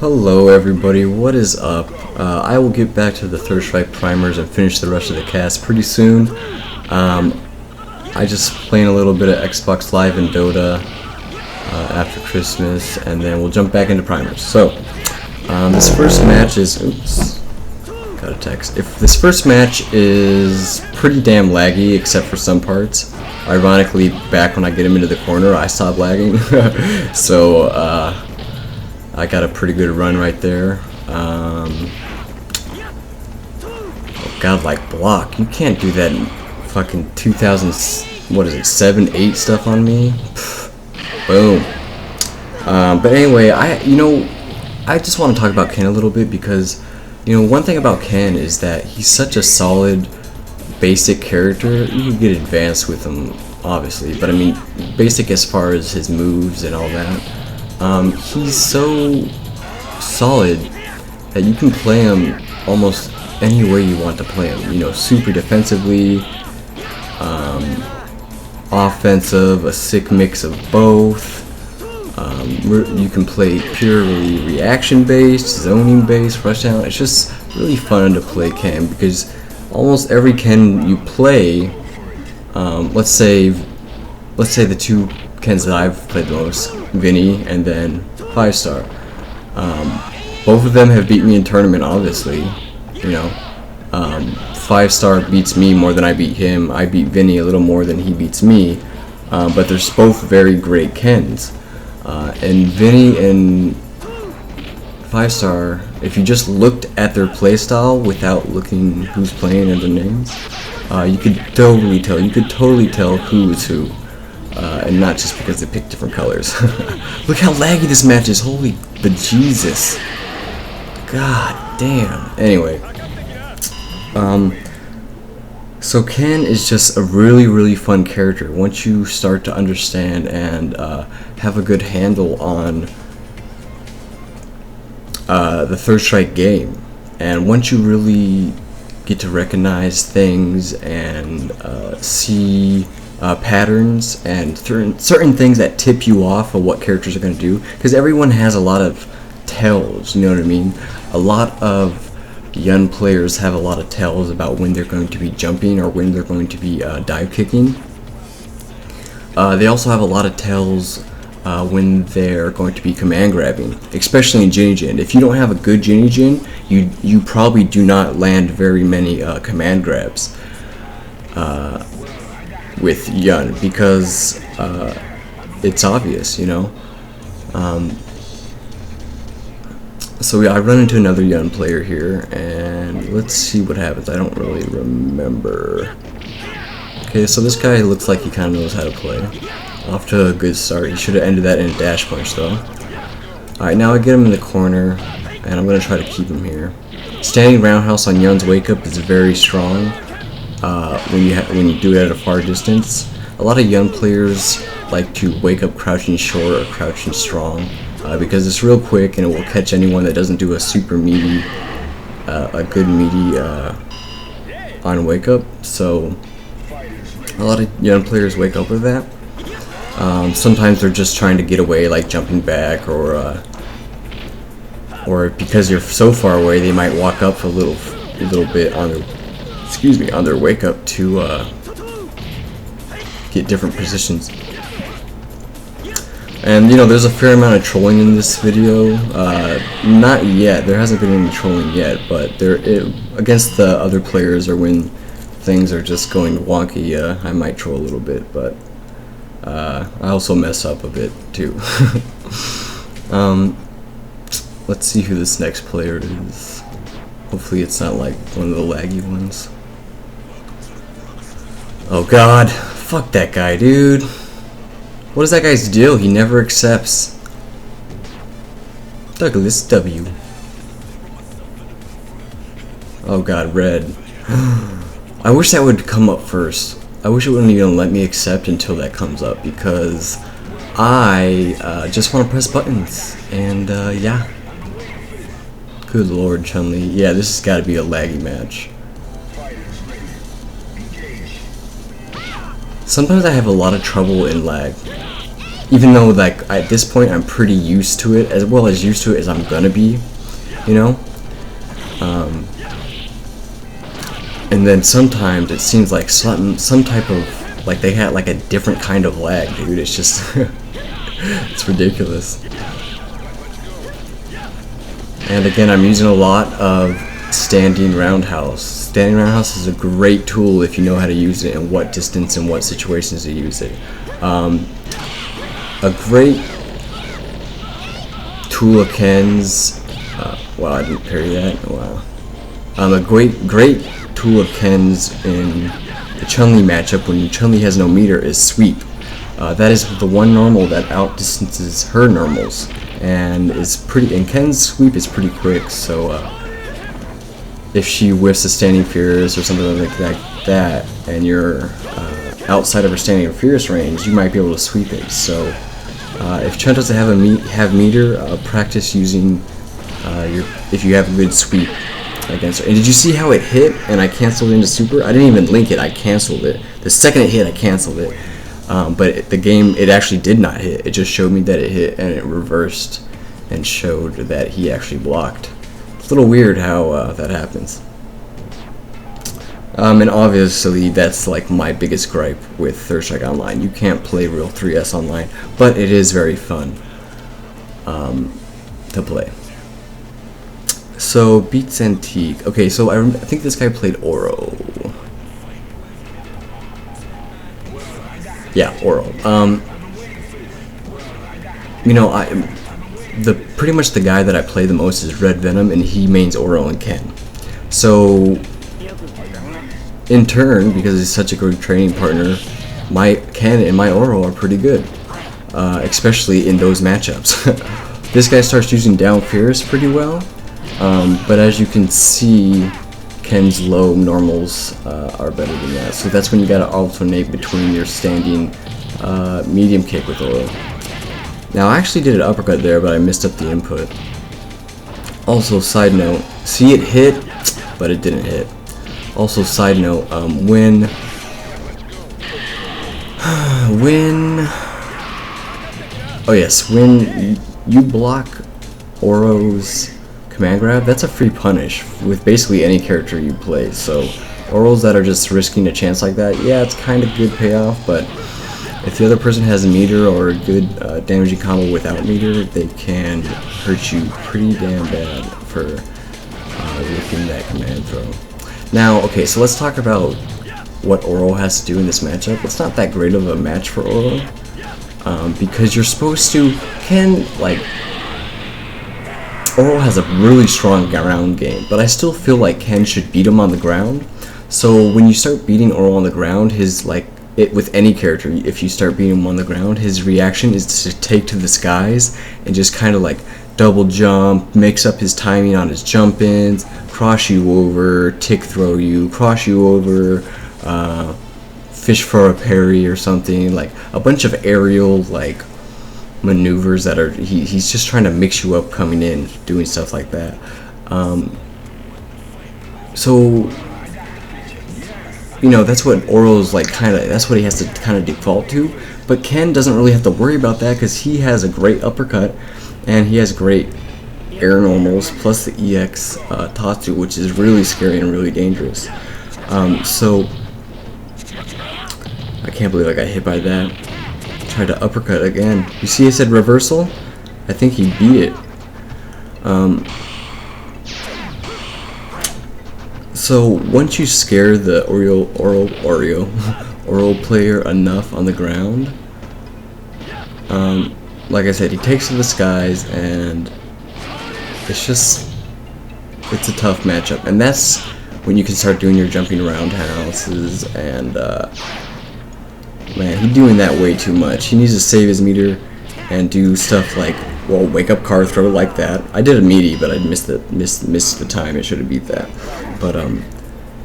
Hello everybody, what is up? I will get back to the Third Strike primers and finish the rest of the cast pretty soon. I just playing a little bit of Xbox Live and Dota after Christmas, and then we'll jump back into primers. So, this first match is... Oops. Got a text. If this first match is pretty damn laggy, except for some parts. Ironically, back when I get him into the corner, I stop lagging. So, I got a pretty good run right there. Oh, godlike block. You can't do that in fucking 2000, what is it, 7, 8 stuff on me? Boom. But anyway, I just want to talk about Ken a little bit because, one thing about Ken is that he's such a solid, basic character. You can get advanced with him, obviously, but I mean, basic as far as his moves and all that. He's so solid that you can play him almost any way you want to play him. Super defensively, offensive, a sick mix of both. You can play purely reaction-based, zoning-based, rushdown. It's just really fun to play Ken because almost every Ken you play, let's say the two Kens that I've played the most, Vinny and then 5-star. Both of them have beat me in tournament, obviously. 5-star beats me more than I beat him. I beat Vinny a little more than he beats me. But they're both very great Kens. And Vinny and 5-star, if you just looked at their playstyle without looking who's playing and their names, you could totally tell. You could totally tell who is who. And not just because they pick different colors. Look how laggy this match is. Holy bejesus. God damn. Anyway. So Ken is just a really, really fun character. Once you start to understand and have a good handle on the Third Strike game. And once you really get to recognize things and see patterns and certain things that tip you off of what characters are going to do, because everyone has a lot of tells, you know what I mean? A lot of young players have a lot of tells about when they're going to be jumping or when they're going to be dive kicking. They also have a lot of tells when they're going to be command grabbing, especially in Jinny Jin. If you don't have a good Jinny Jin, you probably do not land very many command grabs with Yun, because it's obvious, So I run into another Yun player here, and let's see what happens. I don't really remember. Okay, so this guy looks like he kind of knows how to play. Off to a good start. He should have ended that in a dash punch, though. Alright, now I get him in the corner, and I'm going to try to keep him here. Standing roundhouse on Yun's wake up is very strong when you do it at a far distance. A lot of Yun players like to wake up crouching short or crouching strong. Because it's real quick and it will catch anyone that doesn't do a super meaty, a good meaty on wake up. So a lot of young players wake up with that. Sometimes they're just trying to get away, like jumping back, or because you're so far away, they might walk up a little bit on their wake up to get different positions. And there's a fair amount of trolling in this video. Not yet. There hasn't been any trolling yet, but against the other players or when things are just going wonky, I might troll a little bit, but I also mess up a bit too. Let's see who this next player is. Hopefully it's not like one of the laggy ones. Oh god, fuck that guy, dude. What is that guy's deal? He never accepts. Douglas W. Oh god, red. I wish that would come up first. I wish it wouldn't even let me accept until that comes up, because I just want to press buttons. And yeah. Good lord, Chun-Li. Yeah, this has got to be a laggy match. Sometimes I have a lot of trouble in lag. even though like at this point I'm pretty used to it, as well as used to it as I'm gonna be, you know. And then sometimes it seems like some type of, like they had like a different kind of lag, dude. It's just it's ridiculous. And again, I'm using a lot of standing roundhouse. Standing roundhouse is a great tool if you know how to use it and what distance and what situations to use it. A great tool of Ken's. Wow, I didn't parry that. Wow. A great tool of Ken's in the Chun-Li matchup when Chun-Li has no meter is sweep. That is the one normal that outdistances her normals, and is pretty. And Ken's sweep is pretty quick, so if she whiffs a standing fierce or something like that, and you're outside of her standing fierce range, you might be able to sweep it. So if Chun doesn't have meter, practice using if you have a good sweep against her. And did you see how it hit and I canceled into super? I didn't even link it, I canceled it. The second it hit, I canceled it. But the game, it actually did not hit. It just showed me that it hit, and it reversed and showed that he actually blocked. It's a little weird how that happens. And obviously that's like my biggest gripe with Third Strike Online. You can't play real 3S online, but it is very fun to play. So Beats Antique. Okay, so I think this guy played Oro. Yeah, Oro. You know, pretty much the guy that I play the most is Red Venom, and he mains Oro and Ken. So in turn, because he's such a great training partner, my Ken and my Oro are pretty good, especially in those matchups. This guy starts using down fierce pretty well, but as you can see, Ken's low normals are better than that. So that's when you gotta alternate between your standing medium kick with Oro. Now I actually did an uppercut there, but I missed up the input. Also, side note, see it hit, but it didn't hit. Also, side note, when you block Oro's command grab, that's a free punish with basically any character you play. So Oros that are just risking a chance like that, yeah, it's kind of good payoff, but if the other person has a meter or a good damaging combo without meter, they can hurt you pretty damn bad for whipping that command throw. Now, okay, so let's talk about what Oro has to do in this matchup. It's not that great of a match for Oro, because you're supposed to, Oro has a really strong ground game, but I still feel like Ken should beat him on the ground. So when you start beating Oro on the ground, with any character, if you start beating him on the ground, his reaction is to take to the skies and just kind of like double jump, mix up his timing on his jump ins, cross you over, tick throw you, cross you over, fish for a parry or something, like a bunch of aerial like maneuvers that are he's just trying to mix you up coming in, doing stuff like that. So you know, that's what Oro's like, that's what he has to kind of default to. But Ken doesn't really have to worry about that because he has a great uppercut and he has great air normals plus the EX Tatsu, which is really scary and really dangerous. So I can't believe I got hit by that. Tried to uppercut again. You see I said reversal? I think he beat it. So once you scare the Oro player enough on the ground, like I said, he takes to the skies, and it's a tough matchup. And that's when you can start doing your jumping roundhouses, and man, he's doing that way too much. He needs to save his meter and do stuff like, well, wake up car throw like that. I did a meaty, but I missed the time. It should have beat that. But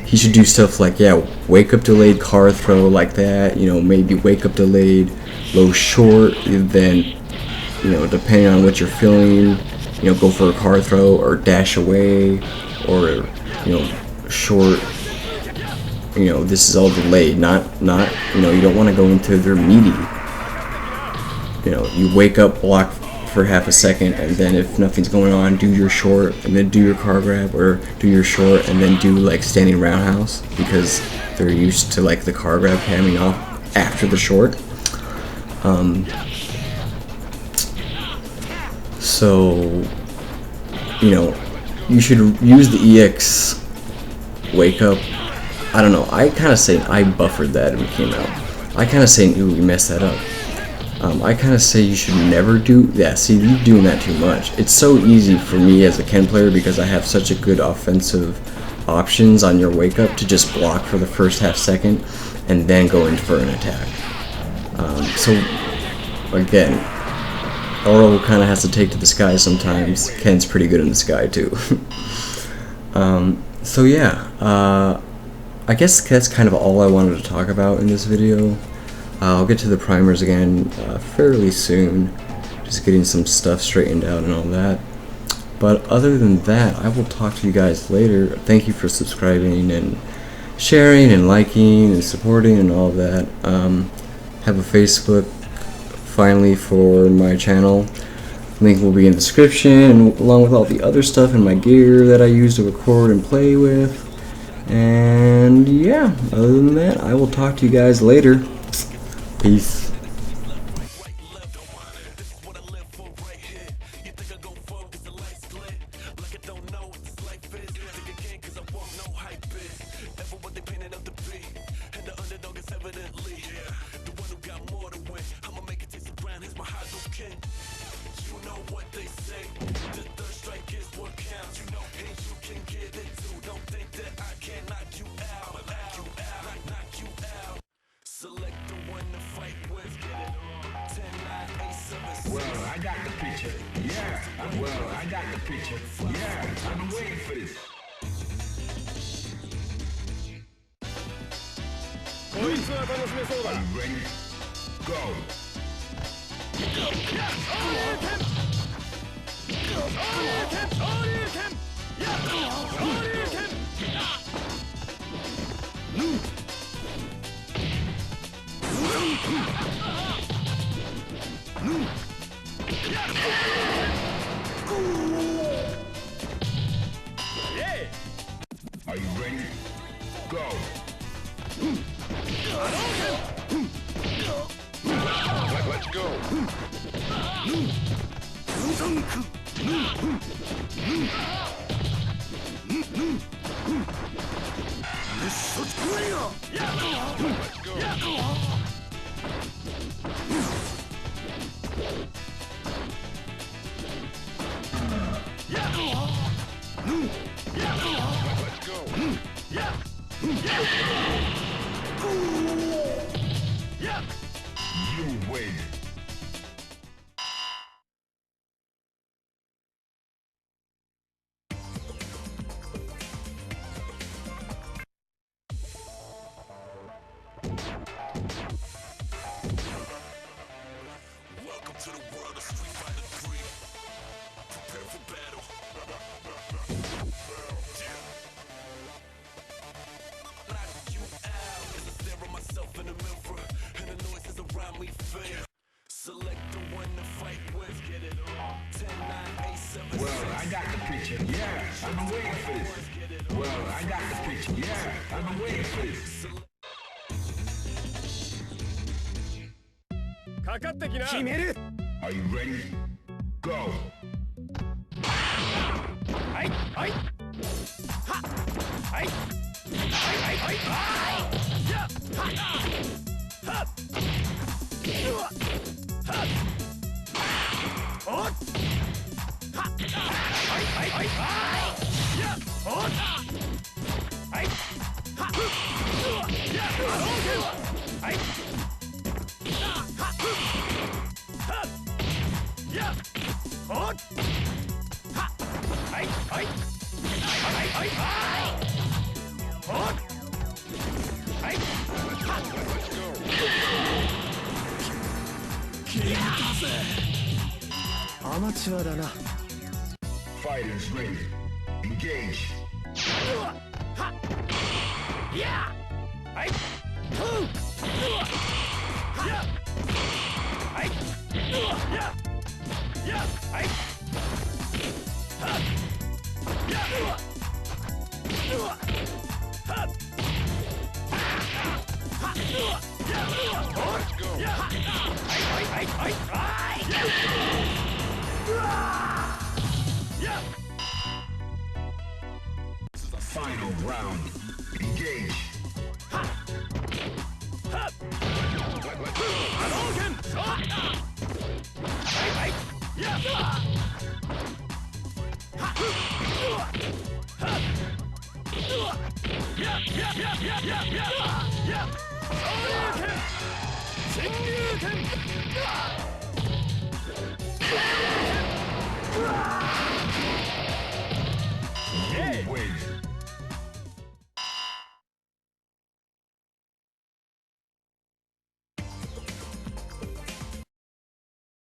he should do stuff like, yeah, wake up delayed car throw like that. You know, maybe wake up delayed low short. Then, you know, depending on what you're feeling, you know, go for a car throw or dash away, or you know, short. You know, this is all delayed, not you know, you don't want to go into their meaty. you know, you wake up, block for half a second, and then if nothing's going on, do your short, and then do your car grab, or do your short, and then do like standing roundhouse, because they're used to like the car grab coming off after the short. So, you know, you should use the EX wake up. I don't know, I kind of say I buffered that when it came out. I kind of say, ooh, you messed that up. I kind of say you should never do, yeah, see, you're doing that too much. It's so easy for me as a Ken player because I have such a good offensive options on your wake up to just block for the first half second and then go in for an attack. So, again, Oro kind of has to take to the sky sometimes. Ken's pretty good in the sky too. So yeah, I guess that's kind of all I wanted to talk about in this video. I'll get to the primers again fairly soon, just getting some stuff straightened out and all that. But other than that, I will talk to you guys later. Thank you for subscribing and sharing and liking and supporting and all that. Have a Facebook finally for my channel. Link will be in the description, along with all the other stuff and my gear that I use to record and play with. And yeah, other than that, I will talk to you guys later. Peace. Well, I got the picture. Yeah. Well, I got the picture. Yeah. I've been waiting for this. Are you ready? Go. Are you ready? Go. Let's go. You win. Welcome to the world of Street Fighter 3. Prepare for battle. Knock you out as I stare at myself in the mirror, and the noises around me fail. Select the one to fight with. Get it on. 10, 9, 8, 7, well, I got the picture. Yeah, I've been waiting for this. Well, I got the picture. Yeah, I've been waiting for this. Are you ready? Go. Fighters ready. Engage. Final round. Engage. Yeah!